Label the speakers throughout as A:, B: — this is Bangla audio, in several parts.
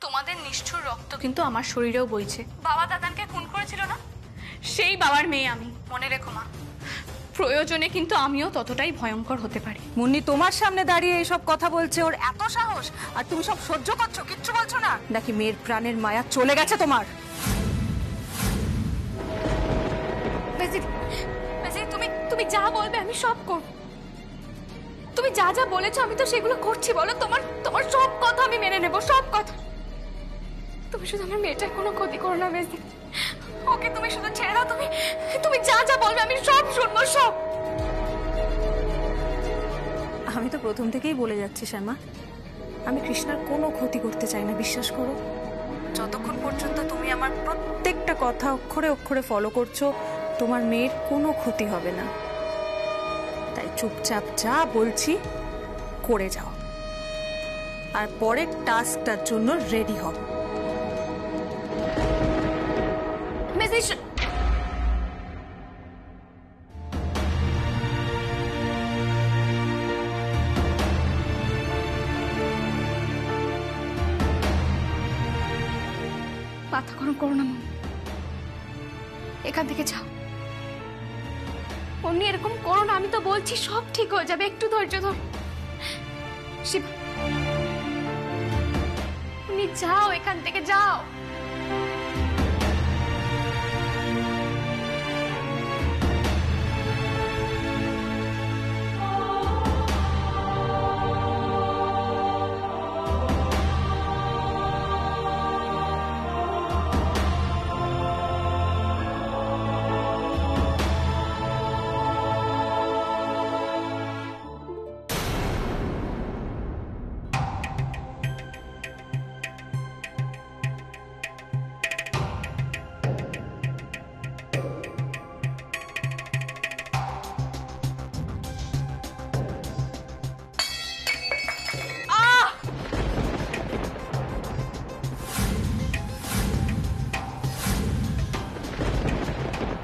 A: তোমাদের নিষ্ঠুর রক্ত কিন্তু আমার শরীরেও বইছে। বাবা দাদানকে খুন করেছিল না, সেই বাবার মেয়ে আমি। মনে রেখো মা, প্রয়োজনে কিন্তু আমিও ততটাই ভয়ঙ্কর হতে পারি।
B: মুন্নি তোমার সামনে দাঁড়িয়ে এইসব কথা বলছে, ওর এত সাহস, আর তুমি সব সহ্য করছো, কিচ্ছু বলছো না? নাকি মেয়ের প্রাণের মায়া চলে গেছে তোমার?
A: তুমি যা বলবে আমি সব করব। তুমি যা যা বলেছো আমি তো সেগুলো করছি। বলো, তোমার সব কথা আমি মেনে নেব, সব কথা। তুমি শুধু আমার মেয়েটার কোনো ক্ষতি করো না বেশি। ওকে তুমি শুধু ছেড়ে দাও। তুমি যা যা বলবে আমি সব শুনবো, সব।
B: আমি তো প্রথম থেকেই বলে যাচ্ছি শ্যামা, আমি কৃষ্ণার কোনো ক্ষতি করতে চাই না, বিশ্বাস করো। যতক্ষণ পর্যন্ত তুমি আমার প্রত্যেকটা কথা অক্ষরে অক্ষরে ফলো করছো, তোমার মেয়ের কোনো ক্ষতি হবে না। তাই চুপচাপ যা বলছি করে যাও, আর পরের টাস্কটার জন্য রেডি হও।
A: মাথা গরম করো না মন, এখান থেকে যাও। অমনি এরকম করো না, আমি তো বলছি সব ঠিক হয়ে যাবে, একটু ধৈর্য ধর। শিবা, তুমি যাও, এখান থেকে যাও।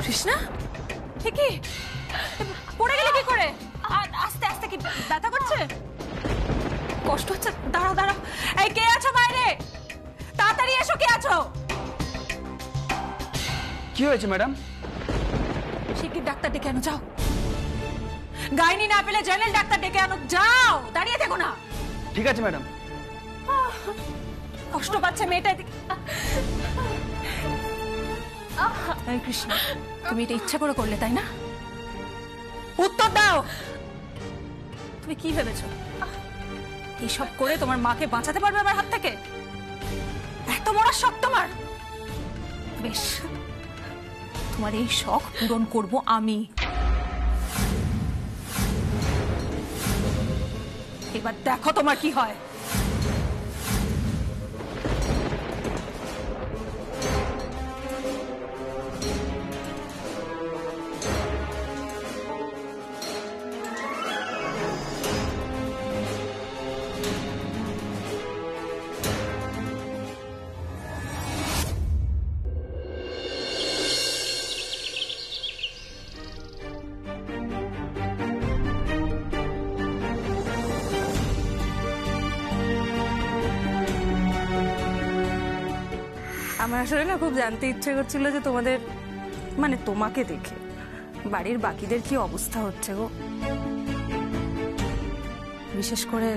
B: কৃষ্ণা, কি পড়ে গেলে কি করে? আস্তে আস্তে, কি ব্যথা করছে? কষ্ট হচ্ছে? দাঁড়াও দাঁড়াও। এই, কে আছো বাইরে? তাড়াতাড়ি এসো, কে আছো?
C: কি হয়েছে ম্যাডাম?
B: শিগগির ডাক্তার ডেকে আনো, যাও। গাইনি না পেলে জেনারেল ডাক্তার ডেকে আনো, যাও। দাঁড়িয়ে থেকো না।
C: ঠিক আছে ম্যাডাম।
B: কষ্ট পাচ্ছে মেয়েটা। কৃষ্ণ, তুমি এটা ইচ্ছা করে করলে তাই না? উত্তর দাও। তুমি কি ভেবেছ এইসব করে তোমার মাকে বাঁচাতে পারবে আমার হাত থেকে? এত বড় শখ তোমার? বেশ, তোমার এই শখ পূরণ করব আমি। এবার দেখো তোমার কি হয়। আমার আসলে না খুব জানতে ইচ্ছে করছিল যে তোমাদের, মানে তোমাকে দেখে বাড়ির বাকিদের কি অবস্থা হচ্ছে গো, বিশেষ করে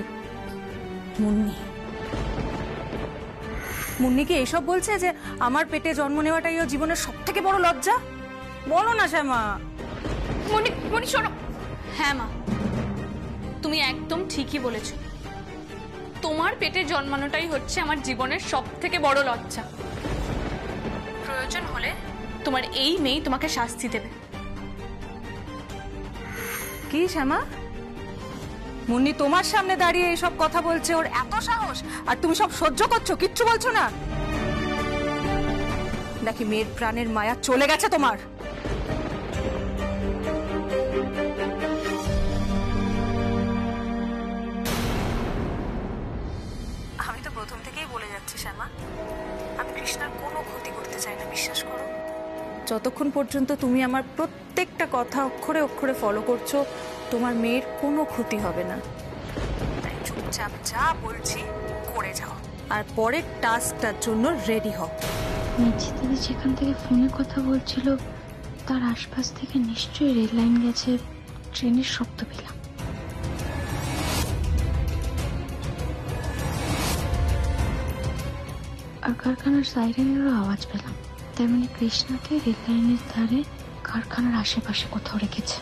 B: মুন্নিকে এসব বলছে যে আমার পেটে জন্ম নেওয়াটাই ও জীবনের সব থেকে বড় লজ্জা। বলো না শ্যামা।
A: মনি শোনো। হ্যাঁ মা, তুমি একদম ঠিকই বলেছো। তোমার পেটে জন্মানোটাই হচ্ছে আমার জীবনের সব থেকে বড় লজ্জা। প্রয়োজন হলে তোমার এই মেয়ে তোমাকে শাস্তি দেবে।
B: কি শ্যামা, মুন্নি তোমার সামনে দাঁড়িয়ে এইসব কথা বলছে, ওর এত সাহস, আর তুমি সব সহ্য করছো, কিচ্ছু বলছো না? নাকি মেয়ের প্রাণের মায়া চলে গেছে তোমার? আমি তো প্রথম থেকেই বলে যাচ্ছি শ্যামা, আমি কৃষ্ণার কোনো ক্ষতি করতে চাই না, বিশ্বাস করো। যতক্ষণ পর্যন্ত তুমি আমার প্রত্যেকটা কথা অক্ষরে অক্ষরে ফলো করছো, তোমার মেয়ের কোনো ক্ষতি হবে না। তাই চুপচাপ যা বলছি করে যাও, আর পরের টাস্কটার জন্য রেডি হও।
D: মিছি দিদি যেখান থেকে ফোনে কথা বলছিল তার আশপাশ থেকে নিশ্চয়ই রেল লাইন গেছে, ট্রেনের শব্দ পেলাম। আর কারখানার সাইরেনেরও আওয়াজ পেলাম। তার মানে কৃষ্ণাকে রেল লাইনের ধারে কারখানার আশেপাশে কোথাও রেখেছে।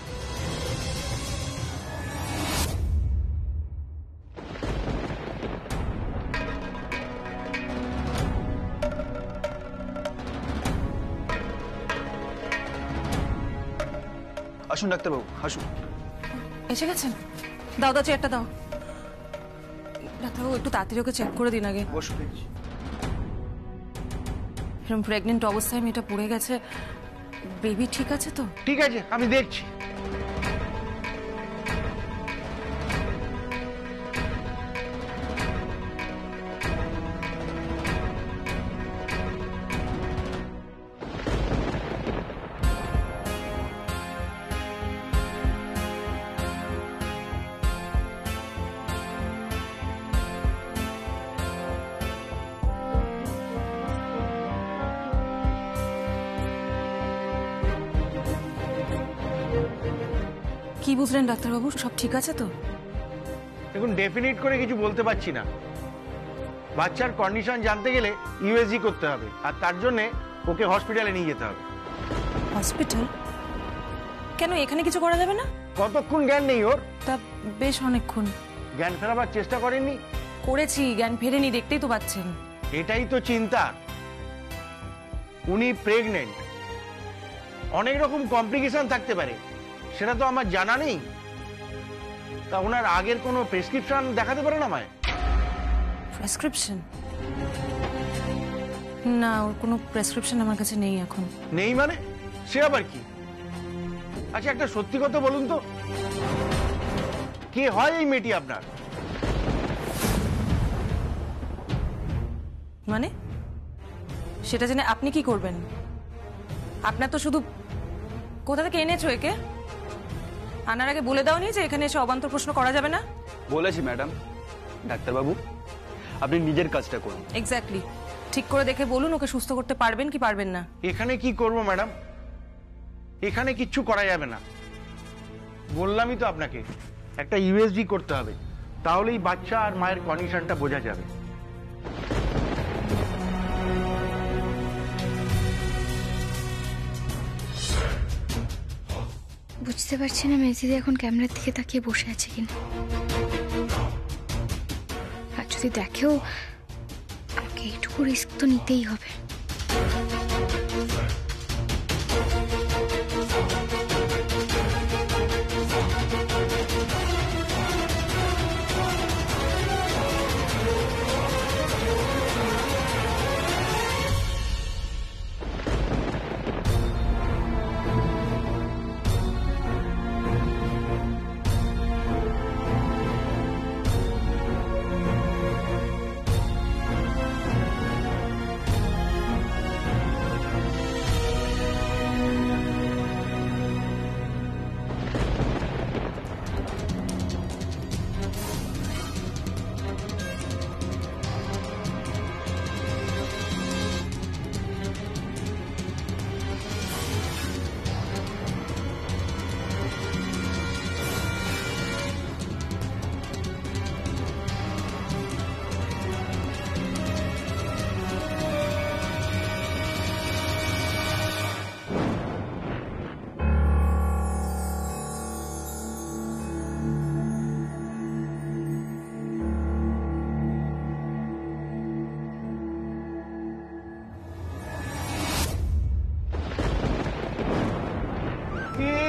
C: আসুন ডাক্তারবাবু, আসুন।
B: এসে গেছেন? দাও দাও, চেয়ারটা দাও। ডাক্তারবাবু একটু তাড়াতাড়ি ওকে চেক করে দিন আগে।
C: বসুন।
B: এরকম প্রেগনেন্ট অবস্থায় মেয়েটা পড়ে গেছে, বেবি ঠিক আছে তো?
E: ঠিক আছে, আমি দেখছি।
B: কি বুঝলেন ডাক্তারবাবু, সব ঠিক আছে তো?
E: এখন ডেফিনিট করে কিছু বলতে পারছি না। বাচ্চার কন্ডিশন জানতে গেলে ইউএসজি করতে হবে, আর তার জন্য ওকে হসপিটালে নিয়ে যেতে হবে।
B: হসপিটাল? কেন, এখানে কিছু করা যাবে না?
E: কতক্ষণ জ্ঞান নেই ওর?
B: তা বেশ অনেকক্ষণ।
E: জ্ঞান ফেরাবার চেষ্টা করেননি?
B: করেছি, জ্ঞান ফেরেনি, দেখতেই তো পাচ্ছেন।
E: এটাই তো চিন্তা। উনি প্রেগনেন্ট, অনেক রকম কমপ্লিকেশন থাকতে পারে, সেটা তো আমার জানা নেই। তা ওনার আগের কোনো প্রেসক্রিপশন দেখাতে পারেন আমায়?
B: প্রেসক্রিপশন? না, ওর কোনো প্রেসক্রিপশন আমার কাছে নেই এখন।
E: নেই মানে? সে আবার কি? আচ্ছা, একটা সত্যি কথা বলুন তো, কে হয় এই মেয়েটি আপনার?
B: মানে সেটা জেনে আপনি কি করবেন? আপনার তো শুধু কোথা থেকে এনেছো একে? আনার আগে বলে দাওনি যে এখানে এসে অবান্তর প্রশ্ন করা যাবে না?
C: বলেছি ম্যাডাম। ডাক্তারবাবু, আপনি নিজের কাজটা করুন।
B: এক্স্যাক্টলি, ঠিক করে দেখে বলুন ওকে সুস্থ করতে পারবেন কি পারবেন না।
E: এখানে কি করব ম্যাডাম? এখানে কিচ্ছু করা যাবে না। বললামই তো আপনাকে, একটা ইউএসজি করতে হবে, তাহলেই বাচ্চা আর মায়ের কন্ডিশনটা বোঝা যাবে।
D: বুঝতে পারছি না মেজিদি এখন ক্যামেরার দিকে তাকিয়ে বসে আছে কিনা। আর যদি দেখেও, আমাকে এইটুকু রিস্ক তো নিতেই হবে।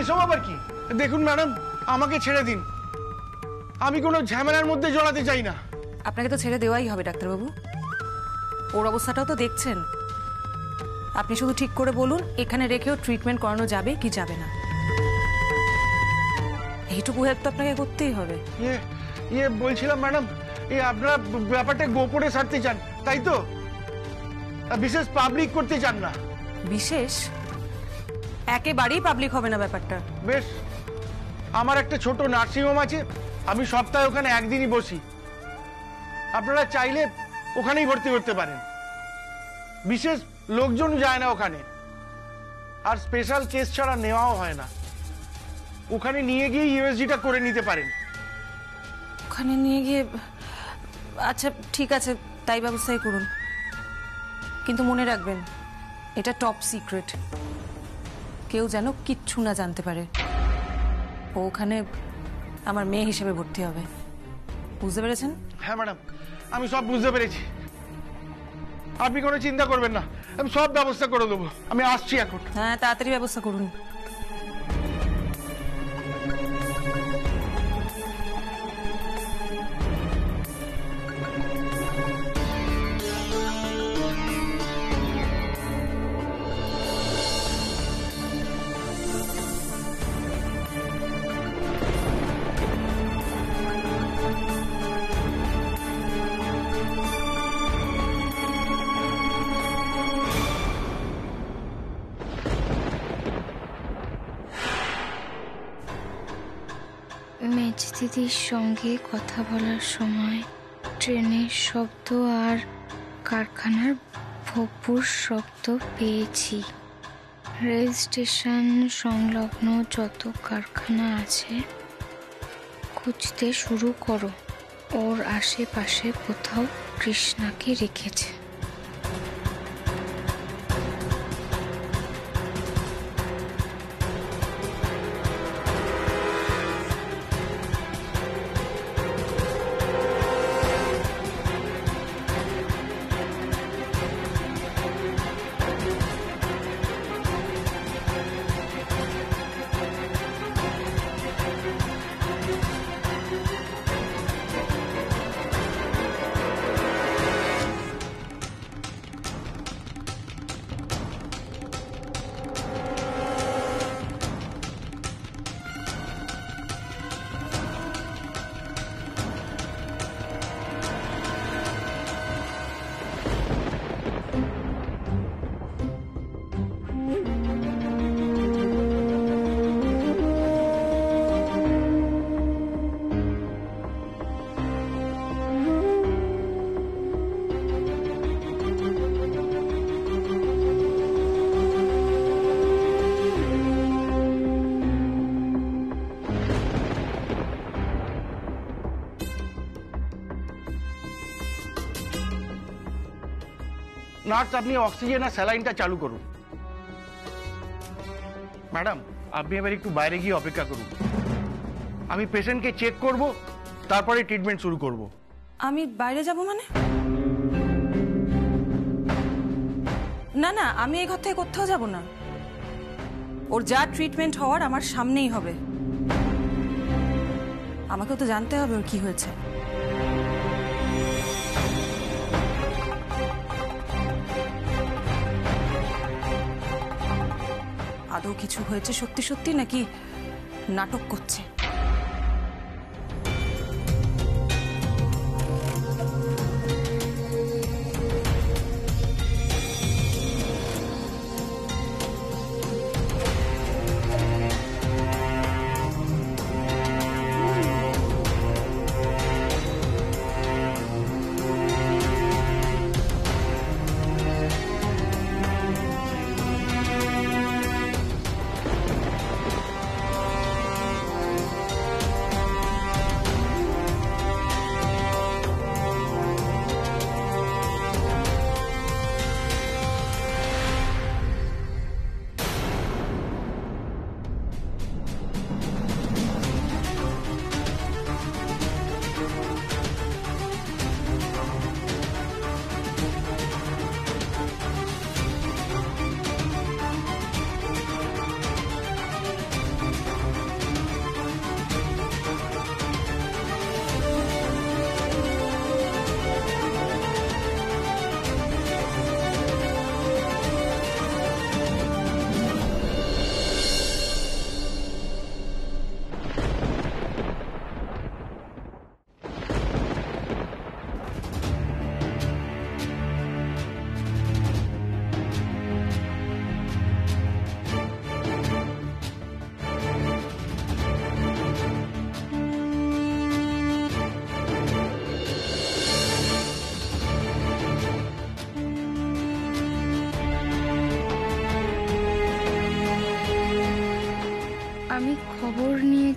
E: এসব আবার কি? দেখুন ম্যাডাম, আমাকে ছেড়ে দিন, আমি কোনো ঝামেলার মধ্যে জড়াতে চাই না।
B: আপনাকে তো ছেড়ে দেওয়াই হবে ডাক্তারবাবু, ওর অবস্থাটাও তো দেখছেন। আপনি শুধু ঠিক করে বলুন এখানে রেখেও ট্রিটমেন্ট করানো যাবে কি যাবে না। এইটুকু হেল্প তো আপনাকে করতেই হবে।
E: ইয়ে বলছিলাম ম্যাডাম, আপনারা ব্যাপারটা গোপনে সারতে চান, তাই তো? বিশেষ পাবলিক করতে চান না?
B: বিশেষ একেবারেই পাবলিক হবে না ব্যাপারটা।
E: বেশ, আমার একটা ছোট নার্সিংহোম আছে, আমি সপ্তাহে ওখানে একদিনই বসি। আপনারা চাইলে ওখানেই ভর্তি করতে পারেন। বিশেষ লোকজন যায় না ওখানে, আর স্পেশাল কেস ছাড়া নেওয়াও হয় না। ওখানে নিয়ে গিয়ে ইউএসজিটা করে নিতে পারেন।
B: ওখানে নিয়ে গিয়ে, আচ্ছা ঠিক আছে, তাই ব্যবস্থাই করুন। কিন্তু মনে রাখবেন, এটা টপ সিক্রেট, কেউ যেন কিচ্ছু না জানতে পারে। ও ওখানে আমার মেয়ে হিসেবে ভর্তি হবে, বুঝতে পেরেছেন?
E: হ্যাঁ ম্যাডাম, আমি সব বুঝতে পেরেছি। আপনি কোনো চিন্তা করবেন না, আমি সব ব্যবস্থা করে দেবো। আমি আসছি এখন।
B: হ্যাঁ, তাড়াতাড়ি ব্যবস্থা করুন।
D: মেজ দিদির সঙ্গে কথা বলার সময় ট্রেনের শব্দ আর কারখানার ভোপুর শব্দ পেয়েছি। রেল স্টেশন সংলগ্ন যত কারখানা আছে খুঁজতে শুরু করো। ওর আশেপাশে কোথাও কৃষ্ণাকে রেখেছে।
E: নার্স, আপনি অক্সিজেন আর স্যালাইনটা চালু করুন। ম্যাডাম, আপনি এবার একটু বাইরে গিয়ে অপেক্ষা করুন। আমি পেশেন্টকে চেক করব, তারপরে ট্রিটমেন্ট শুরু করব।
B: আমি বাইরে যাব মানে? না না, আমি এই ঘর থেকে কোথাও যাব না। ওর যা ট্রিটমেন্ট হওয়ার আমার সামনেই হবে। আমাকেও তো জানতে হবে ওর কি হয়েছে। আদৌ কিছু হয়েছে সত্যি সত্যি, নাকি নাটক করছে?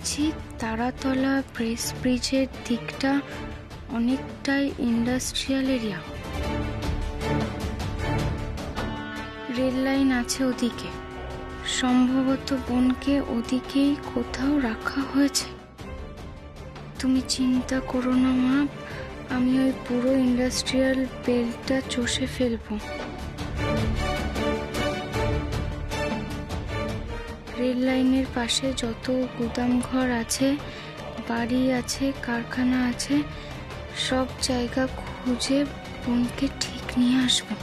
D: শুনেছি তারাতলা প্রেস ব্রিজের দিকটা অনেকটাই ইন্ডাস্ট্রিয়াল এরিয়া। রেল লাইন আছে ওদিকে, সম্ভবত বোনকে ওদিকেই কোথাও রাখা হয়েছে। তুমি চিন্তা করো না মা, আমি ওই পুরো ইন্ডাস্ট্রিয়াল বেল্টটা চষে ফেলবো। রেল লাইনের পাশে যত গুদামঘর আছে, বাড়ি আছে, কারখানা আছে, সব জায়গা খুঁজে বোনকে ঠিক নিয়ে আসবো।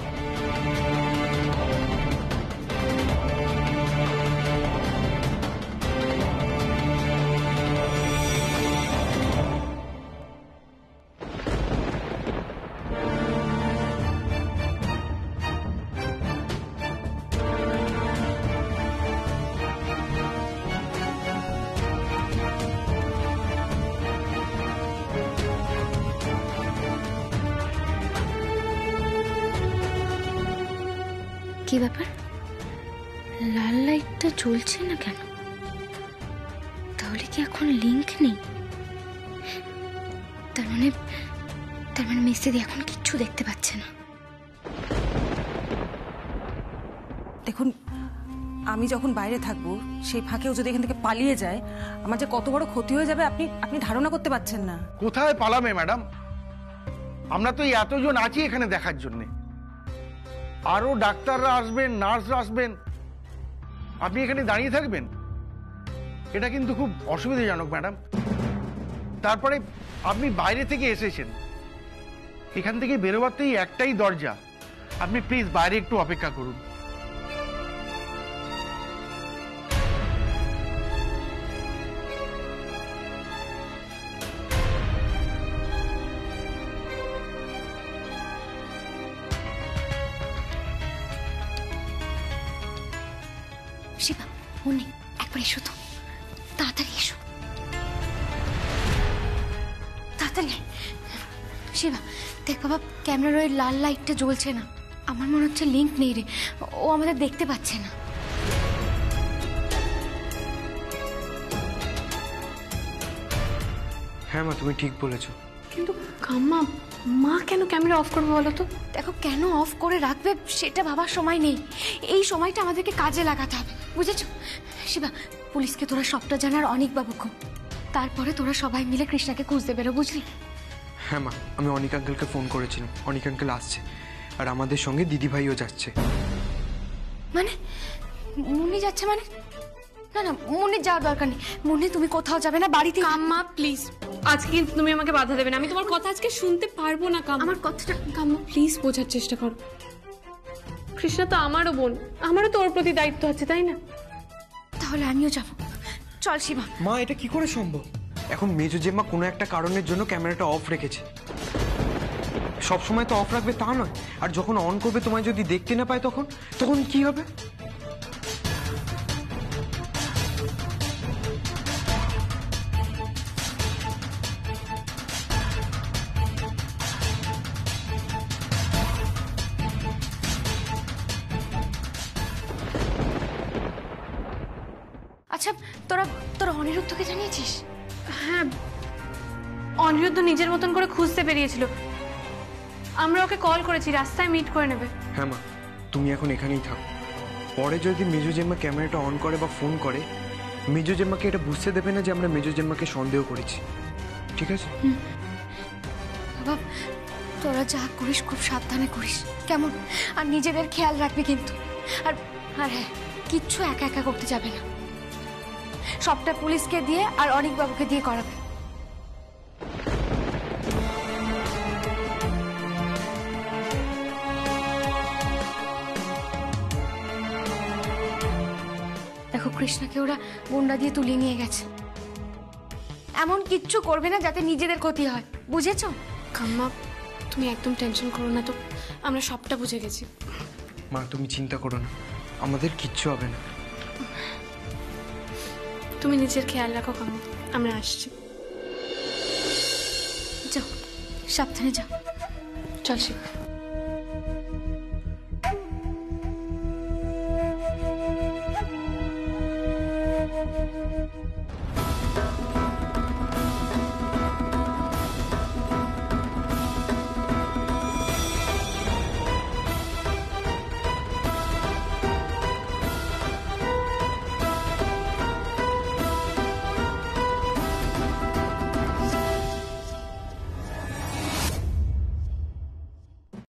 D: কি ব্যাপার, লাল লাইটটা জ্বলছে না কেন? তাহলে কি এখন লিংক নেই? তার মানে মিস্ত্রি এখন কিচ্ছু দেখতে পাচ্ছে না।
B: দেখুন, আমি যখন বাইরে থাকবো সেই ফাঁকেও যদি এখান থেকে পালিয়ে যায়, আমার যে কত বড় ক্ষতি হয়ে যাবে আপনি ধারণা করতে পারছেন না।
E: কোথায় পালাবে ম্যাডাম? আমরা তো এই এতজন আছি এখানে দেখার জন্যে। আরো ডাক্তাররা আসবেন, নার্সরা আসবেন, আপনি এখানে দাঁড়িয়ে থাকবেন? এটা কিন্তু খুব অসুবিধাজনক ম্যাডাম। তারপরে আপনি বাইরে থেকে এসেছেন, এখান থেকে বেরোবাতেই একটাই দরজা। আপনি প্লিজ বাইরে একটু অপেক্ষা করুন।
D: শিবা, মনে একবার এসো তো, তাড়াতাড়ি এসো, তাড়াতাড়ি। শিবা দেখ বাবা, ক্যামেরার ওই লাল লাইটটা জ্বলছে না। আমার মনে হচ্ছে লিংক নেই রে, ও আমাদের দেখতে পাচ্ছে না।
C: হ্যাঁ মা, তুমি ঠিক বলেছো।
A: কিন্তু কাম্মা, মা কেন ক্যামেরা অফ করবে বলো তো?
D: দেখো, কেন অফ করে রাখবে সেটা ভাবার সময় নেই। এই সময়টা আমাদেরকে কাজে লাগাতে হবে, বুঝেছো? শিবা, পুলিশকে তোরা সবটা জানার, অনিক বাবুকে। তারপরে তোরা সবাই মিলে কৃষ্ণাকে খুঁজতে বেরো, বুঝলি?
F: হ্যাঁ মা, আমি অনিক আঙ্কেলকে ফোন করেছিলাম। অনিক আঙ্কেল আসছে, আর আমাদের সঙ্গে দিদিভাইও যাচ্ছে।
D: মানে মুন্নি যাচ্ছে মানে? না না, মুন্নির যাওয়ার দরকার নেই। মুন্নি তুমি কোথাও যাবে না, বাড়িতে।
A: কাম্মা প্লিজ, আজকে কিন্তু তুমি আমাকে বাধা দেবে না। আমি তোমার কথা আজকে শুনতে পারবো না কাম্মা।
D: আমার কথাটা
A: কাম্মা প্লিজ বোঝার চেষ্টা করো। কৃষ্ণা তো আমারও বোন, আমারও তো ওর প্রতি দায়িত্ব আছে, তাই না?
D: তাহলে আমিও যাব। চল শিবা।
F: মা, এটা কি করে সম্ভব? এখন মেজো জেম্মা কোনো একটা কারণের জন্য ক্যামেরাটা অফ রেখেছে। সব সময় তো অফ রাখবে তা নয়, আর যখন অন করবে তোমায় যদি দেখতে না পায় তখন কি হবে?
D: আচ্ছা, তোরা অনিরুদ্ধকে জানিয়েছিস?
A: হ্যাঁ, অনিরুদ্ধ নিজের মতন করে খুঁজতে বেরিয়েছিল। আমরা ওকে কল করেছি, রাস্তায় মিট করে নেবে।
F: হ্যাঁ মা, তুমি এখন এখানেই থাকো। পরে যদি মেজো জেম্মা ক্যামেরাটা অন করে বা ফোন করে, মেজো জেম্মাকে এটা বুঝতে দেবে না যে আমরা মেজো জেম্মাকে সন্দেহ করেছি। ঠিক আছে?
D: বাবা, তোরা যা করিস খুব সাবধানে করিস, কেমন? আর নিজেদের খেয়াল রাখবি কিন্তু। আর হ্যাঁ, কিচ্ছু একা একা করতে যাবে না। সবটা পুলিশকে দিয়ে আর অনিক বাবুকে দিয়ে করাবে। দেখো, কৃষ্ণাকে ওরা গুন্ডা দিয়ে তুলে নিয়ে গেছে। এমন কিচ্ছু করবে না যাতে নিজেদের ক্ষতি হয়, বুঝেছো?
A: কাম্মা তুমি একদম টেনশন করো না তো, আমরা সবটা বুঝে গেছি।
F: মা, তুমি চিন্তা করো না, আমাদের কিচ্ছু হবে না।
A: তুমি নিজের খেয়াল রাখো কাম্মা, আমরা আসছি।
D: যাও, সাবধানে যাও।
A: চল শিব।